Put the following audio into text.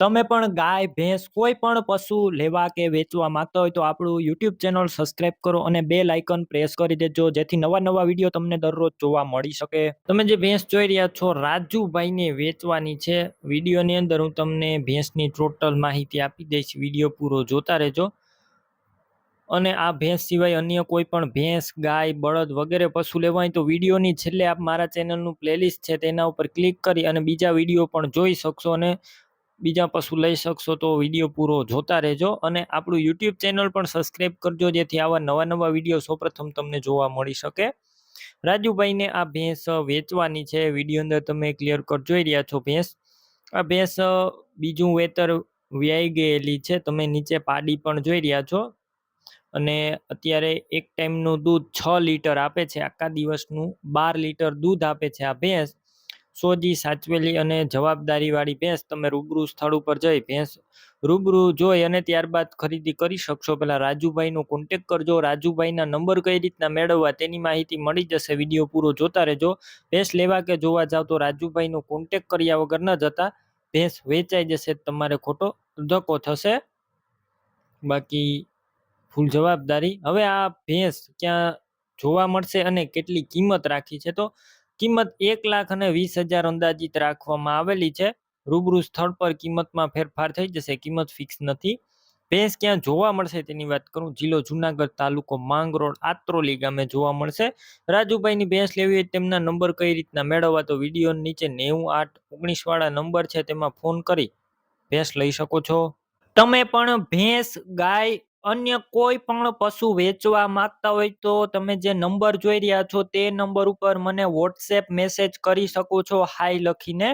તમે પણ ગાય, ભેંસ કોઈ પણ પશુ લેવા કે વેચવા માંગતા હોય તો આપણું YouTube ચેનલ સબસ્ક્રાઇબ કરો અને બેલ આઇકન પ્રેસ કરી દેજો જેથી નવા વિડીયો તમને દરરોજ જોવા મળી શકે. તમે જે ભેંસ જોઈ રહ્યા છો રાજુભાઈને વેચવાની છે. વિડીયોની અંદર હું તમને ભેંસની ટોટલ માહિતી આપી દઈશ. વિડીયો પૂરો જોતા રહેજો. અને આ ભેંસ સિવાય અન્ય કોઈ પણ ભેંસ, ગાય, બળદ વગેરે પશુ લેવા હોય તો વિડીયોની છેલ્લે આપ મારા ચેનલનું પ્લેલિસ્ટ છે તેના ઉપર ક્લિક કરી અને બીજા વિડીયો પણ જોઈ શકશો અને બીજા પશુ લઈ શકશો. તો વિડીયો પૂરો જોતા રહેજો અને આપણું YouTube ચેનલ પણ સબસ્ક્રાઇબ કરજો જેથી આવા નવા વિડીયો સૌપ્રથમ તમને જોવા મળી શકે. રાજુભાઈને આ ભેંસ વેચવાની છે. વિડીયો અંદર તમે ક્લિયર કટ જોઈ રહ્યા છો. આ ભેંસ બીજું વેતર વ્યાઈ ગયેલી છે. તમે નીચે પાડી પણ જોઈ રહ્યા છો અને અત્યારે એક ટાઈમનું દૂધ 6 લીટર આપે છે. આખા દિવસનું 12 લીટર દૂધ આપે છે આ ભેંસ. સોજી સાચવેલી અને જવાબદારી વાળી ભેંસ. તમે રૂબરૂ સ્થળ ઉપર જઈ ભેંસ રૂબરૂ જોઈ અને ત્યારબાદ ખરીદી કરી શકશો. પેલા રાજુભાઈનો કોન્ટેક કરજો. રાજુભાઈના નંબર કઈ રીતના મેળવવા તેની માહિતી મળી જશે. વિડીયો પૂરો જોતા રહેજો. ભેંસ લેવા કે જોવા જાવ તો રાજુભાઈનો કોન્ટેક કર્યા વગર ન જતા. ભેંસ વેચાઈ જશે, તમારે ખોટો ધક્કો થશે. બાકી ફૂલ જવાબદારી. હવે આ ભેંસ ક્યાં જોવા મળશે અને કેટલી કિંમત રાખી છે તો કિંમત 1,20,000 અંદાજિત રાખવામાં આવેલી છે. રૂબરૂ સ્થળ પર કિંમતમાં ફેરફાર થઈ જશે. કિંમત ફિક્સ નથી. ભેંસ ક્યાં જોવા મળશે તેની વાત કરું. જિલ્લો જુનાગઢ, તાલુકો માંગરોળ, આત્રોલી ગામે જોવા મળશે. રાજુભાઈની ભેંસ લેવી હોય તેમના નંબર કઈ રીતના મેળવવા તો વિડીયો નીચે 9819 વાળા નંબર છે તેમાં ફોન કરી ભેંસ લઈ શકો છો. તમે પણ ભેંસ, ગાય, અન્ય કોઈ પણ પશુ વેચવા માંગતા હોય તો તમે જે નંબર જોઈ રહ્યા છો તે નંબર ઉપર મને વોટ્સએપ મેસેજ કરી શકો છો હાય લખીને.